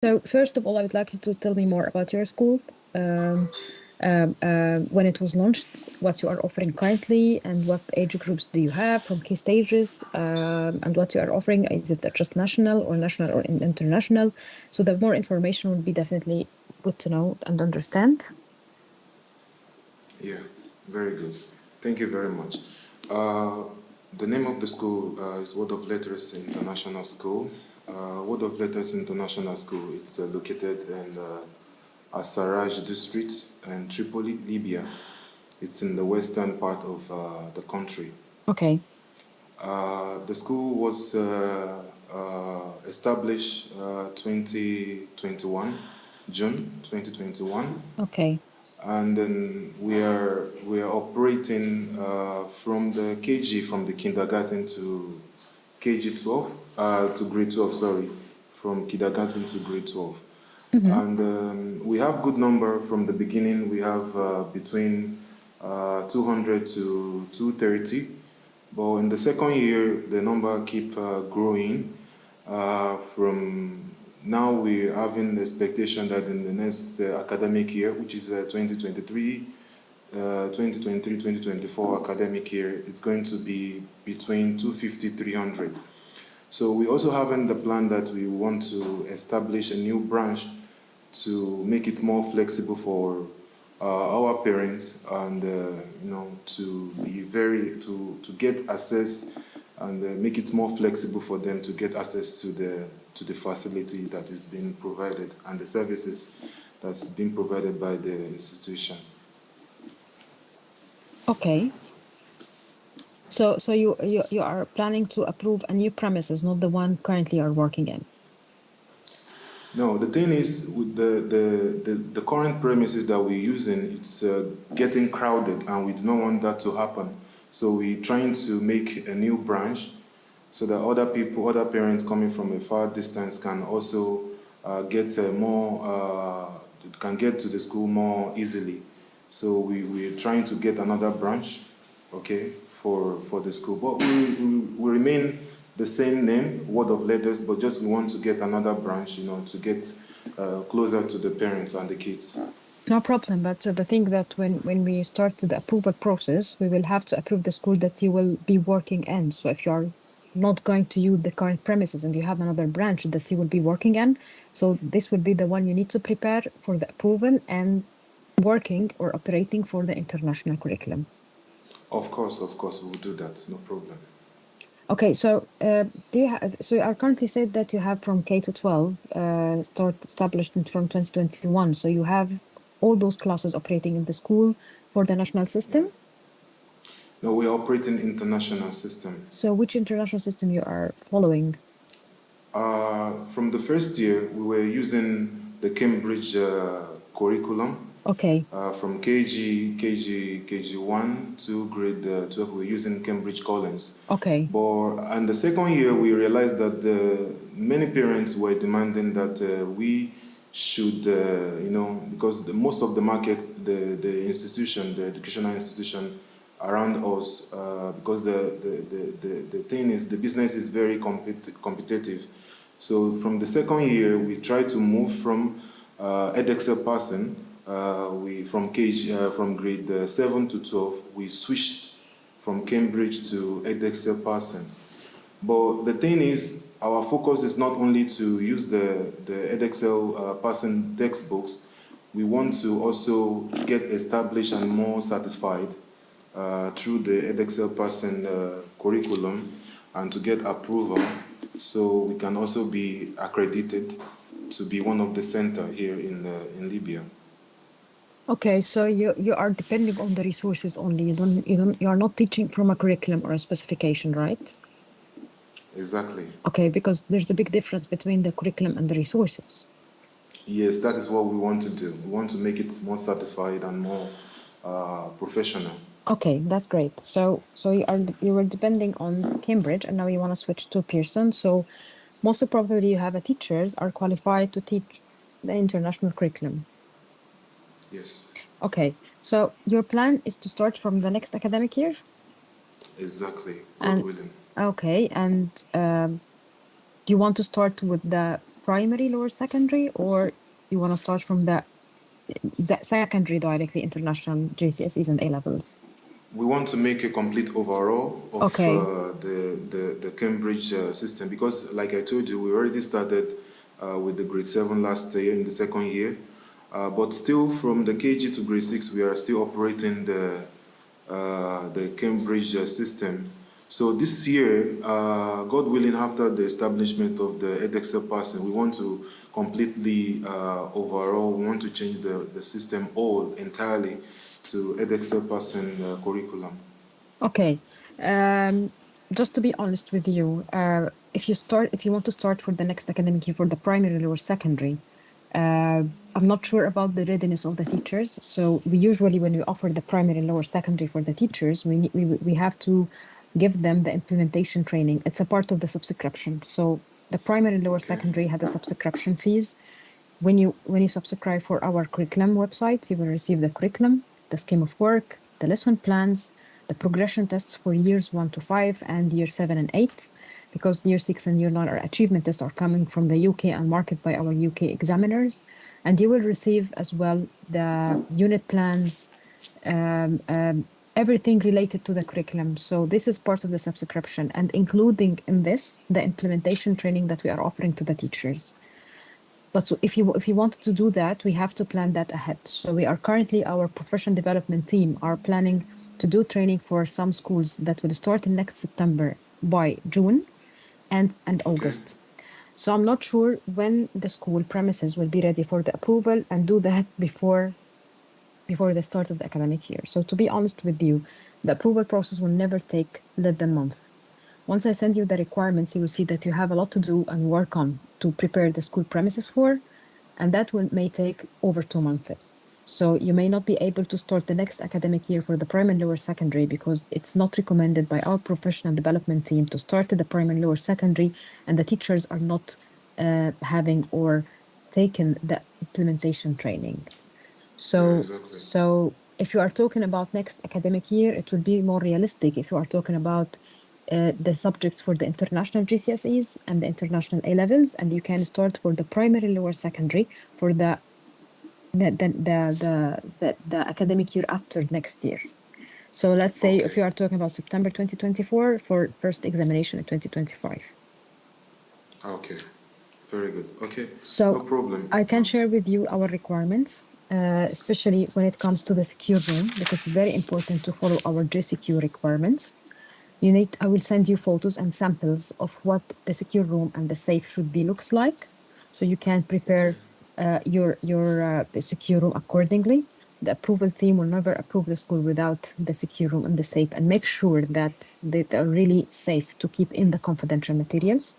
So first of all, I would like you to tell me more about your school, um, when it was launched, what you are offering currently, and what age groups do you have from key stages, and what you are offering. Is it just national or international? So the more information would be definitely good to know and understand. Yeah, very good. Thank you very much. Uh, the name of the school is Word of Letters International School. Word of Letters International School. It's located in Asaraj district in Tripoli, Libya. It's in the western part of the country. Okay. The school was established 2021, June 2021. Okay. And then we are operating from the KG, from the kindergarten to KG 12, to grade 12, sorry, from kindergarten to grade 12. Mm-hmm. And we have good number from the beginning. We have between 200 to 230. But in the second year, the number keep growing. From now, we're having the expectation that in the next academic year, which is 2023, 2024 academic year, it's going to be between 250, 300. So we also have in the plan that we want to establish a new branch to make it more flexible for our parents, and to be to get access, and make it more flexible for them to get access to the facility that is being provided and the services that's being provided by the institution. Okay. So you are planning to approve a new premises, not the one currently you're working in. No, the thing is, with the current premises that we're using, it's getting crowded, and we do not want that to happen. So we're trying to make a new branch so that other people, other parents coming from a far distance can also get can get to the school more easily. So we're trying to get another branch, okay, for the school. But we remain the same name, Word of Letters, but just we want to get another branch, to get closer to the parents and the kids. No problem, but the thing that when we start the approval process, we will have to approve the school that you will be working in. So if you are not going to use the current premises and you have another branch that you will be working in, so this will be the one you need to prepare for the approval and working or operating for the international curriculum. Of course, we will do that. No problem. Okay, so do you so you are currently said that you have from K to 12 start established from 2021. So you have all those classes operating in the school for the national system. No, we operate in international system. So which international system you are following? From the first year, we were using the Cambridge curriculum. Okay. From KG1 to grade 12, we're using Cambridge Collins. Okay. But and the second year, we realized that many parents were demanding that we should, because most of the market, the institution, the educational institution around us, because the thing is, the business is very competitive. So from the second year, we tried to move from Edexcel passing. From grade 7 to 12, we switched from Cambridge to Edexcel passing. But the thing is, our focus is not only to use the Edexcel passing textbooks. We want to also get established and more satisfied through the Edexcel passing curriculum, and to get approval, so we can also be accredited to be one of the center here in Libya. Okay, so you are depending on the resources only. You are not teaching from a curriculum or a specification, right? Exactly. Okay, because there's a big difference between the curriculum and the resources. Yes, that is what we want to do. We want to make it more satisfied and more professional. Okay, that's great. So you were depending on Cambridge, and now you want to switch to Pearson. So most probably you have a teachers are qualified to teach the international curriculum. Yes. Okay, so your plan is to start from the next academic year? Exactly. God And willing. okay, and do you want to start with the primary lower secondary, or you want to start from the secondary directly, international GCSEs and A levels? We want to make a complete overall of Okay. the Cambridge system because, like I told you, we already started with the grade 7 last year in the second year. But still, from the KG to grade 6, we are still operating the Cambridge system. So this year, God willing, after the establishment of the edexcel passing, we want to completely overall, we want to change the system all entirely to edexcel passing curriculum. Okay. Um, just to be honest with you, if you want to start for the next academic year for the primary or secondary, I'm not sure about the readiness of the teachers. So we usually, when we offer the primary and lower secondary for the teachers, we have to give them the implementation training. It's a part of the subscription. So the primary and lower Okay, secondary had the subscription fees. When you subscribe for our curriculum website, you will receive the curriculum, the scheme of work, the lesson plans, the progression tests for years 1 to 5 and year 7 and 8, because year 6 and year 9 are achievement tests are coming from the UK and marked by our UK examiners. And you will receive as well the unit plans, um, um, everything related to the curriculum. So this is part of the subscription, and including in this the implementation training that we are offering to the teachers. But so if you want to do that, we have to plan that ahead. So we are currently, our profession development team are planning to do training for some schools that will start in next September by June and okay, August. So I'm not sure when the school premises will be ready for the approval and do that before the start of the academic year. So to be honest with you, the approval process will never take less than a month. Once I send you the requirements, you will see that you have a lot to do and work on to prepare the school premises for, and that will may take over 2 months. So you may not be able to start the next academic year for the primary and lower secondary because it's not recommended by our professional development team to start at the primary and lower secondary, and the teachers are not having or taken the implementation training. yeah, So, exactly. so if you are talking about next academic year, it will be more realistic if you are talking about the subjects for the international GCSEs and the international A levels, and you can start for the primary lower secondary for the academic year after next year. So let's say if Okay, you are talking about September 2024 for first examination in 2025. okay, very good. Okay, no So problem. I can share with you our requirements, especially when it comes to the secure room, because it's very important to follow our JCQ requirements. I will send you photos and samples of what the secure room and the safe should be looks like, so you can Okay, prepare your secure room accordingly. The approval team will never approve the school without the secure room and the safe, and make sure that they are really safe to keep in the confidential materials.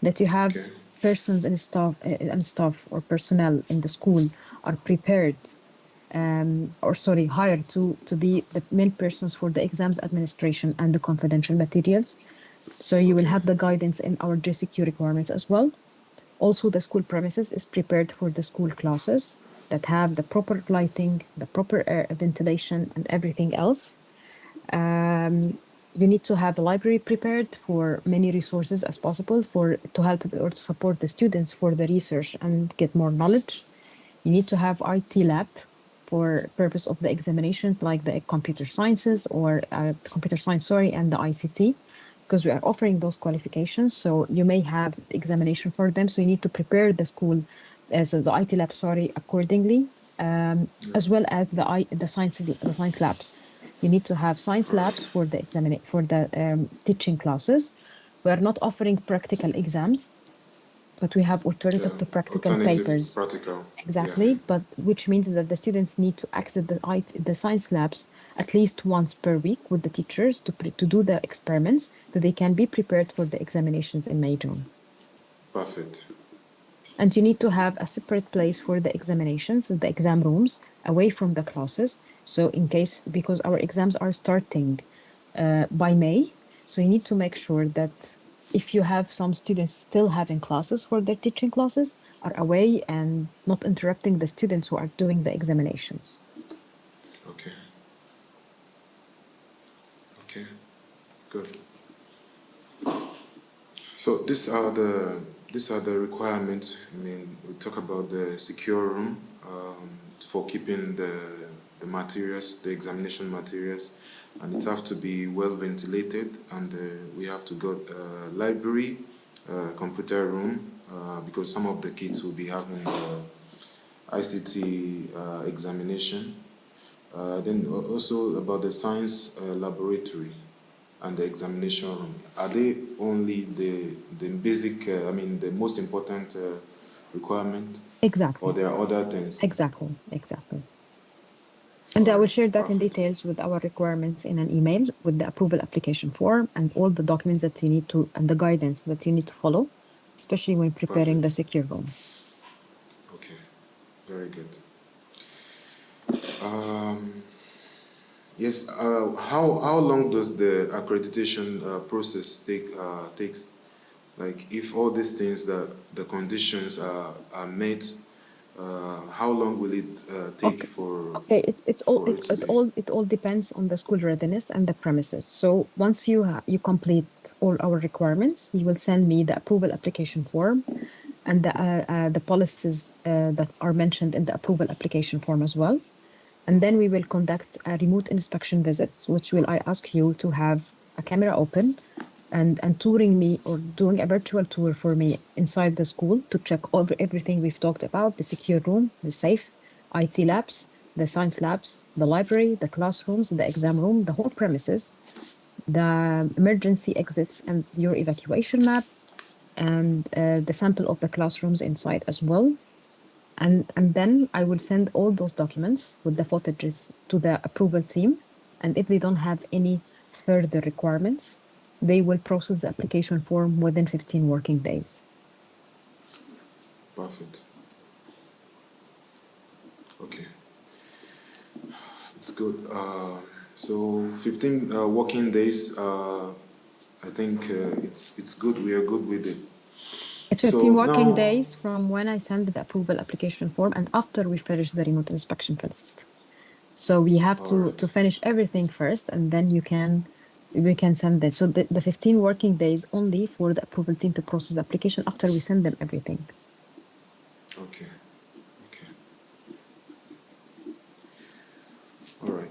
That you have okay, persons and staff or personnel in the school are prepared, or sorry, hired to be the main persons for the exams administration and the confidential materials. So you will okay, have the guidance in our JCQ requirements as well. Also, the school premises is prepared for the school classes that have the proper lighting, the proper air ventilation, and everything else. You need to have a library prepared for many resources as possible for to help or to support the students for the research and get more knowledge. You need to have IT lab for purpose of the examinations like the computer sciences or computer science, sorry, and the ICT, because we are offering those qualifications. So you may have examination for them. So you need to prepare the school as the IT lab, sorry, accordingly, yeah, as well as the science labs. You need to have science all labs right. for the teaching classes. We are not offering practical exams, but we have Yeah, alternative to practical alternative papers. practical. Yeah, Exactly, but which means that the students need to access the science labs at least once per week with the teachers to do the experiments so they can be prepared for the examinations in May, June. perfect. And you need to have a separate place for the examinations, the exam rooms, away from the classes. So in case, because our exams are starting by May, so you need to make sure that if you have some students still having classes for their teaching classes, are away and not interrupting the students who are doing the examinations. Okay, okay, good. So these are these are the requirements. I mean, we talk about the secure room for keeping the materials, the examination materials, and it have to be well ventilated. And we have to go library, computer room, because some of the kids will be having ICT examination. Then also about the science laboratory and the examination room. Are they only the basic, I mean, the most important requirement, or Exactly. there are other things? Exactly. Exactly. And All I will right, share that in perfect, details with our requirements in an email with the approval application form and all the documents that you need to, and the guidance that you need to follow, especially when preparing the perfect. secure room. Okay, very good. Um, yes. How long does the accreditation process takes? Like, if all these things that the conditions are met, how long will it take Okay. for Okay, it's all it to be? it all depends on the school readiness and the premises. So once you complete all our requirements, you will send me the approval application form and the policies that are mentioned in the approval application form as well. And then we will conduct a remote inspection visits, which will I ask you to have a camera open and touring me or doing a virtual tour for me inside the school to check everything we've talked about, the secure room, the safe, IT labs, the science labs, the library, the classrooms, the exam room, the whole premises, the emergency exits and your evacuation map, and the sample of the classrooms inside as well. And then I will send all those documents with the footages to the approval team. And if they don't have any further requirements, they will process the application form within 15 working days. Perfect. Okay, it's good. So 15 working days. I think it's good. We are good with it. It's 15 So working now, days from when I send the approval application form and after we finish the remote inspection visit. So we have all to right. finish everything first, and then we can send it. So the 15 working days only for the approval team to process the application after we send them everything. Okay. Okay. All right.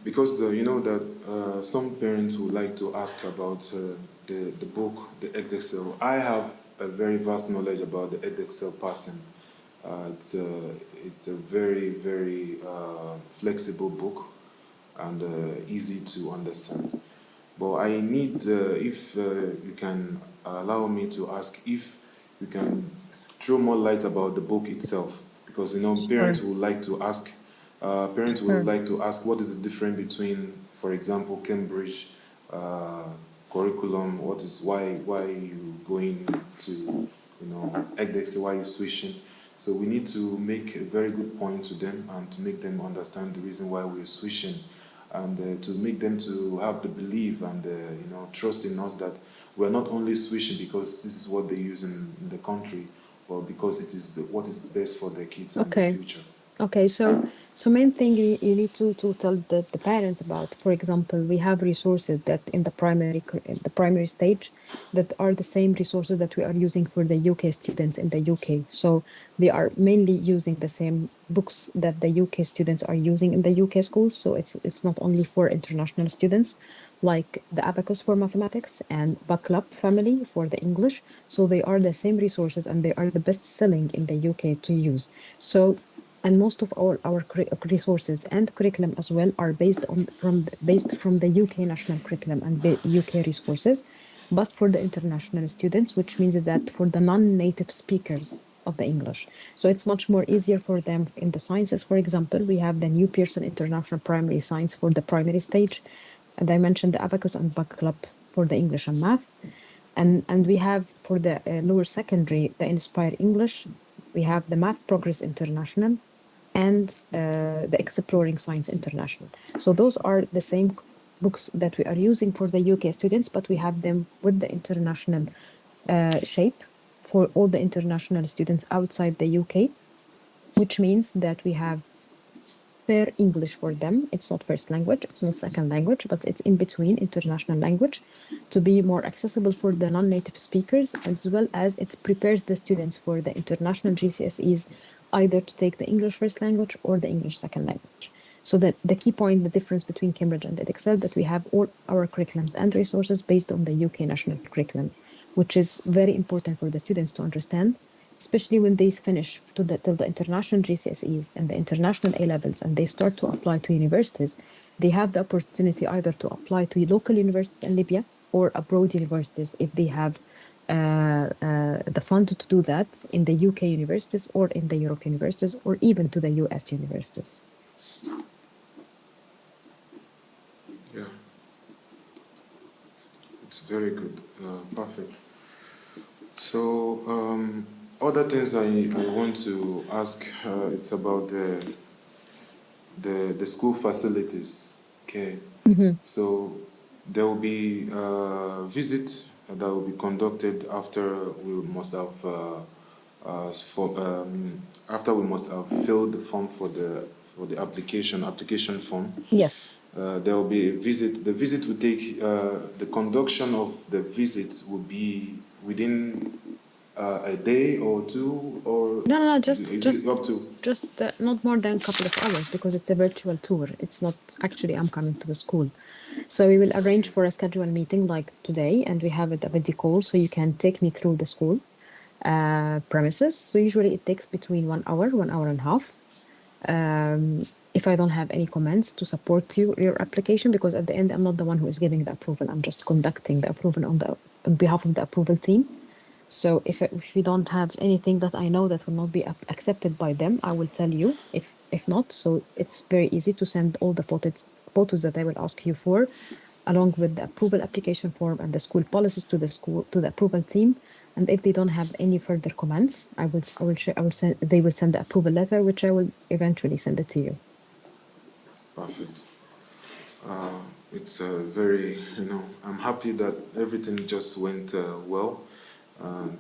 Because you know that some parents would like to ask about the book, the Edexcel. I have a very vast knowledge about the Edexcel passing. It's a very very flexible book and easy to understand. But I need, if you can allow me to ask if you can throw more light about the book itself, because you know Sure, parents will sure. like to ask what is the difference between, for example, Cambridge uh, curriculum. What is why you going to EdX? Why you switching? So we need to make a very good point to them and to make them understand the reason why we're switching, and to make them to have the belief and trust in us that we're not only switching because this is what they use in the country, but because it is what is best for their kids and their Okay. future. Okay, so main thing you need to tell the parents about. For example, we have resources that in the in the primary stage that are the same resources that we are using for the UK students in the UK. So they are mainly using the same books that the UK students are using in the UK schools. So it's not only for international students, like the Abacus for mathematics and Backlub family for the English. So they are the same resources and they are the best selling in the UK to use. So and most of all our resources and curriculum as well are based from the UK national curriculum and UK resources, but for the international students, which means that for the non-native speakers of the English. So it's much more easier for them in the sciences. For example, we have the New Pearson International Primary Science for the primary stage, and I mentioned the Abacus and Book Club for the English and math. And we have for the lower secondary, the Inspire English, we have the Math Progress International and the Exploring Science International. So those are the same books that we are using for the UK students, but we have them with the international shape for all the international students outside the UK, which means that we have prepare English for them. It's not first language, it's not second language, but it's in between international language to be more accessible for the non-native speakers, as well as it prepares the students for the international GCSEs either to take the English first language or the English second language. So that the key point, the difference between Cambridge and Edexcel, that we have all our curriculums and resources based on the UK national curriculum, which is very important for the students to understand, especially when they finish till the international GCSEs and the international A levels, and they start to apply to universities. They have the opportunity either to apply to local universities in Libya or abroad universities if they have the fund to do that in the UK universities or in the Europe universities or even to the US universities. Yeah, it's very good. Perfect. So, other things I want to ask, it's about the school facilities. Okay. Mm-hmm. So there will be a visit that will be conducted after we must have after we must have filled the form for the application form. Yes. There will be a visit. The visit will take the conduction of the visit will be within a day or two, or No, is it up to? just not more than a couple of hours because it's a virtual tour. It's not actually I'm coming to the school. So we will arrange Okay. for a scheduled meeting like today, and we have it a video call so you can take me through the school premises. So usually it takes between 1 hour, 1 hour and a half. If I don't have any comments to support your application, because at the end I'm not the one who is giving the approval. I'm just conducting the approval on behalf of the approval team. So if you don't have anything that I know that will not be accepted by them, I will tell you. If not, so it's very easy to send all the photos that I will ask you for, along with the approval application form and the school policies to the approval team. And if they don't have any further comments, I will send they will send the approval letter, which I will eventually send it to you. Perfect. It's very, I'm happy that everything just went well.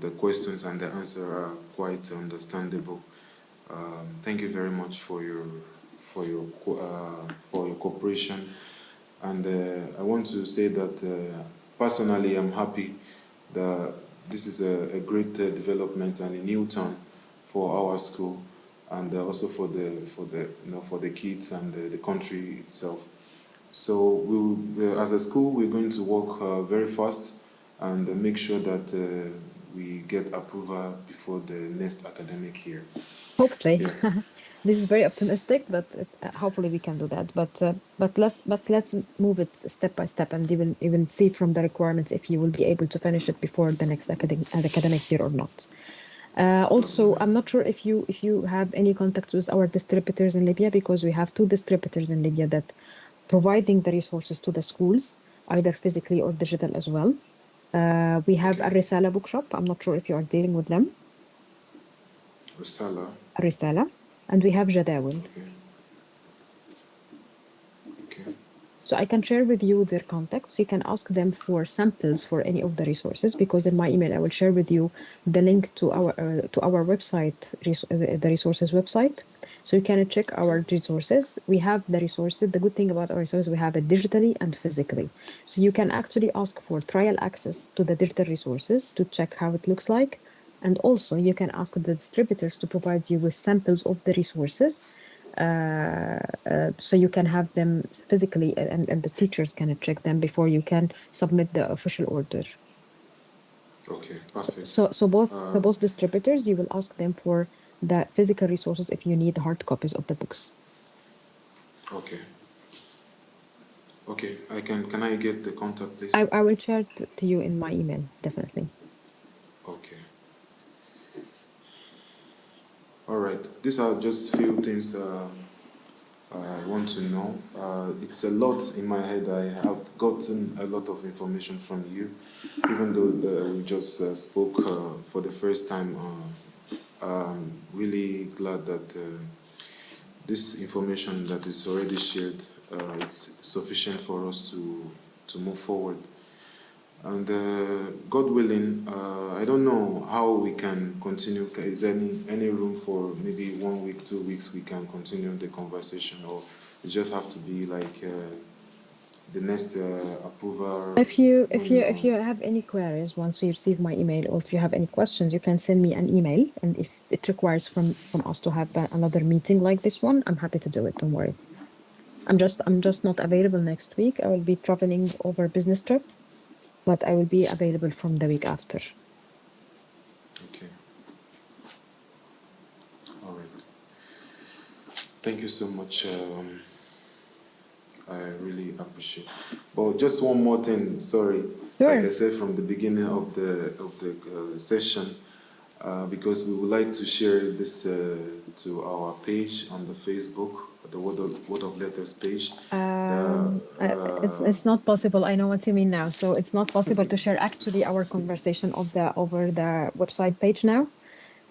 The questions and the answer are quite understandable. Thank you very much for your for your cooperation, and I want to say that personally I'm happy that this is a great development and a new turn for our school, and also for the kids and the country itself. So as a school, we're going to work very fast and make sure that we get approval before the next academic year. Hopefully, Yeah. this is very optimistic, but hopefully we can do that. But let's move it step by step, and even see from the requirements if you will be able to finish it before the next academic year or not. Also, Okay. I'm not sure if you have any contacts with our distributors in Libya, because we have two distributors in Libya that providing the resources to the schools, either physically or digital as well. We have Okay. a Risala bookshop. I'm not sure if you are dealing with them. Risala. Risala, and we have Jadawil. Okay. Okay. So I can share with you their contacts. You can ask them for samples for any of the resources, because in my email I will share with you the link to our website, the resources website. So you can check Okay. our resources. We have the resources. The good thing about our resources, we have it digitally and physically. So you can actually ask for trial access to the digital resources to check how it looks like. And also you can ask the distributors to provide you with samples of the resources, so you can have them physically, and the teachers can check them before you can submit the official order. Okay. So, Perfect. so, so both the Uh, both distributors, you will ask them for the physical resources if you need hard copies of the books. okay. Okay. Can I get the contact, please? I will share to you in my email, definitely. Okay. All right. These are just few things I want to know. It's a lot in my head. I have gotten a lot of information from you, even though we just spoke for the first time. I'm really glad that this information that is already shared, it's sufficient for us to move forward. And God willing, I don't know how we can continue. Is there any room for maybe 1 week, 2 weeks we can continue the conversation, or it just have to be like the next approval If you when if we you if come? you have any queries once you receive my email, or if you have any questions, you can send me an email. And if it requires from us to have another meeting like this one, I'm happy to do it. Don't worry. I'm just not available next week. I will be traveling over business trip, but I will be available from the week after. Okay. All right. Thank you so much. I really appreciate. But just one more thing. Sorry, like Sure. I said from the beginning of the session, because we would like to share this to our page on the Facebook, the Word of Letters page. It's not possible. I know what you mean now. So it's not possible to share actually our conversation over the website page now.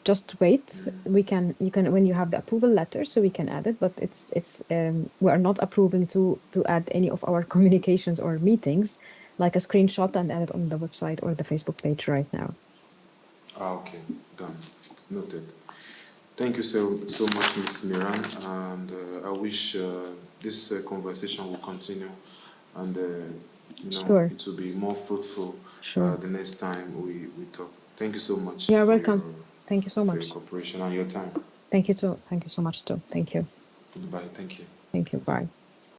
Just wait. You can when you have the approval letter, so we can add it. But it's we are not approving to add any of our communications or meetings, like a screenshot and add it on the website or the Facebook page right now. Okay, done. It's noted. Thank you so much, Miss Miran, and I wish this conversation will continue, and Sure, it will be more fruitful sure. the next time we talk. Thank you so much You're for your welcome. Thank you so much. cooperation and your time. Thank you too. Thank you so much too. Thank you. Goodbye. Thank you. Thank you. Bye.